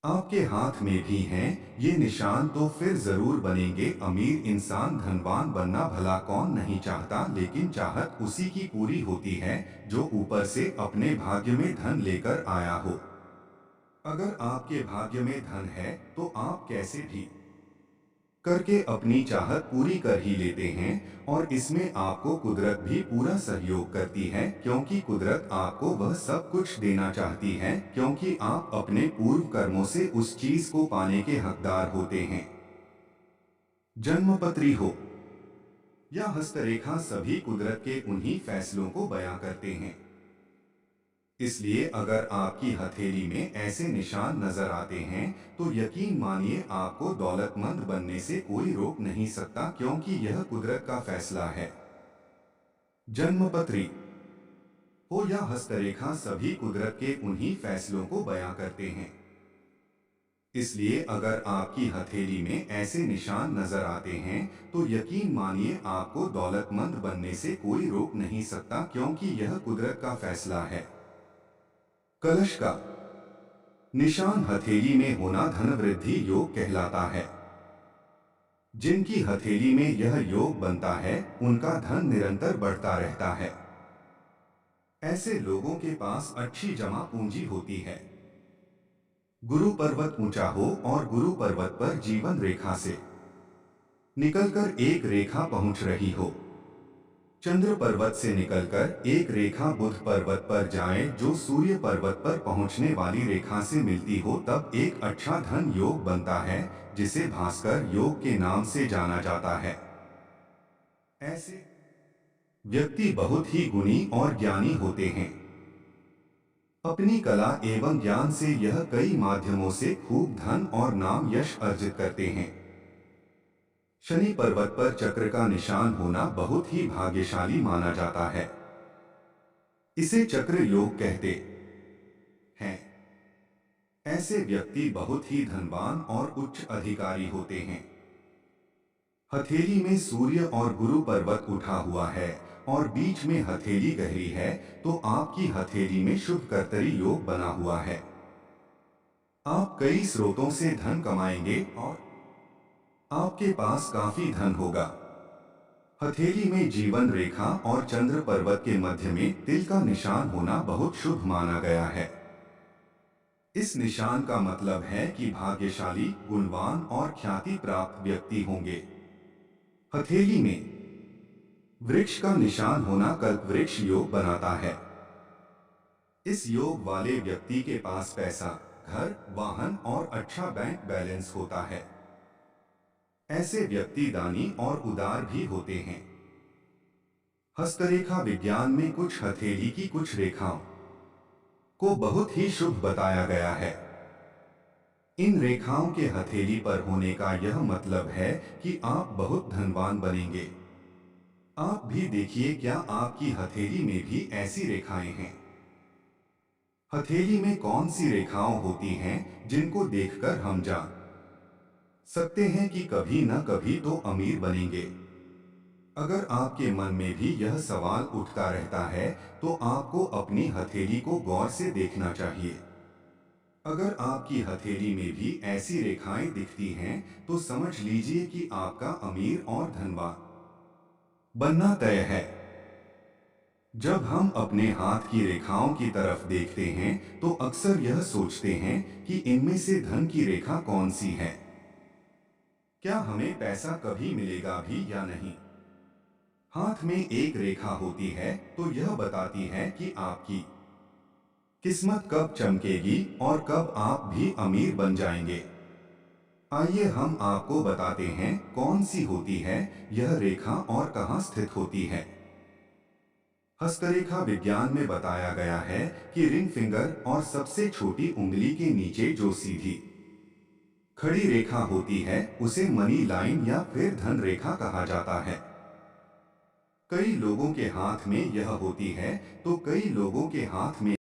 आपके हाथ में भी हैं ये निशान तो फिर जरूर बनेंगे अमीर इंसान। धनवान बनना भला कौन नहीं चाहता, लेकिन चाहत उसी की पूरी होती है जो ऊपर से अपने भाग्य में धन लेकर आया हो। अगर आपके भाग्य में धन है तो आप कैसे भी करके अपनी चाहत पूरी कर ही लेते हैं। और इसमें आपको कुदरत भी पूरा सहयोग करती है, क्योंकि कुदरत आपको वह सब कुछ देना चाहती है, क्योंकि आप अपने पूर्व कर्मों से उस चीज को पाने के हकदार होते हैं। जन्मपत्री हो या हस्तरेखा, सभी कुदरत के उन्हीं फैसलों को बयां करते हैं। इसलिए अगर आपकी हथेली में ऐसे निशान नजर आते हैं तो यकीन मानिए आपको दौलतमंद बनने से कोई रोक नहीं सकता, क्योंकि यह कुदरत का फैसला है। जन्मपत्री हो या हस्तरेखा, सभी कुदरत के उन्हीं फैसलों को बयां करते हैं। इसलिए अगर आपकी हथेली में ऐसे निशान नजर आते हैं तो यकीन मानिए आपको दौलतमंद बनने से कोई रोक नहीं सकता, क्योंकि यह कुदरत का फैसला है। कलश का निशान हथेली में होना धन वृद्धि योग कहलाता है। जिनकी हथेली में यह योग बनता है उनका धन निरंतर बढ़ता रहता है। ऐसे लोगों के पास अच्छी जमा पूंजी होती है। गुरु पर्वत ऊंचा हो और गुरु पर्वत पर जीवन रेखा से निकलकर एक रेखा पहुंच रही हो। चंद्र पर्वत से निकलकर एक रेखा बुध पर्वत पर जाए जो सूर्य पर्वत पर पहुंचने वाली रेखा से मिलती हो, तब एक अच्छा धन योग बनता है जिसे भास्कर योग के नाम से जाना जाता है। ऐसे व्यक्ति बहुत ही गुणी और ज्ञानी होते हैं। अपनी कला एवं ज्ञान से यह कई माध्यमों से खूब धन और नाम यश अर्जित करते हैं। शनि पर्वत पर चक्र का निशान होना बहुत ही भाग्यशाली माना जाता है। इसे चक्र योग कहते हैं। ऐसे व्यक्ति बहुत ही धनवान और उच्च अधिकारी होते हैं। हथेली में सूर्य और गुरु पर्वत उठा हुआ है और बीच में हथेली गहरी है तो आपकी हथेली में शुभ कर्तरी योग बना हुआ है। आप कई स्रोतों से धन कमाएंगे और आपके पास काफी धन होगा। हथेली में जीवन रेखा और चंद्र पर्वत के मध्य में तिल का निशान होना बहुत शुभ माना गया है। इस निशान का मतलब है कि भाग्यशाली, गुणवान और ख्याति प्राप्त व्यक्ति होंगे। हथेली में वृक्ष का निशान होना कल्प वृक्ष योग बनाता है। इस योग वाले व्यक्ति के पास पैसा, घर, वाहन और अच्छा बैंक बैलेंस होता है। ऐसे व्यक्ति दानी और उदार भी होते हैं। हस्तरेखा विज्ञान में कुछ हथेली की कुछ रेखाओं को बहुत ही शुभ बताया गया है। इन रेखाओं के हथेली पर होने का यह मतलब है कि आप बहुत धनवान बनेंगे। आप भी देखिए क्या आपकी हथेली में भी ऐसी रेखाएं हैं। हथेली में कौन सी रेखाएं होती हैं जिनको देखकर हम जान सकते हैं कि कभी न कभी तो अमीर बनेंगे। अगर आपके मन में भी यह सवाल उठता रहता है तो आपको अपनी हथेली को गौर से देखना चाहिए। अगर आपकी हथेली में भी ऐसी रेखाएं दिखती हैं तो समझ लीजिए कि आपका अमीर और धनवान बनना तय है। जब हम अपने हाथ की रेखाओं की तरफ देखते हैं तो अक्सर यह सोचते हैं कि इनमें से धन की रेखा कौन सी है, क्या हमें पैसा कभी मिलेगा भी या नहीं। हाथ में एक रेखा होती है तो यह बताती है कि आपकी किस्मत कब चमकेगी और कब आप भी अमीर बन जाएंगे। आइए हम आपको बताते हैं कौन सी होती है यह रेखा और कहाँ स्थित होती है। हस्तरेखा विज्ञान में बताया गया है कि रिंग फिंगर और सबसे छोटी उंगली के नीचे जो सीधी खड़ी रेखा होती है उसे मनी लाइन या फिर धन रेखा कहा जाता है। कई लोगों के हाथ में यह होती है तो कई लोगों के हाथ में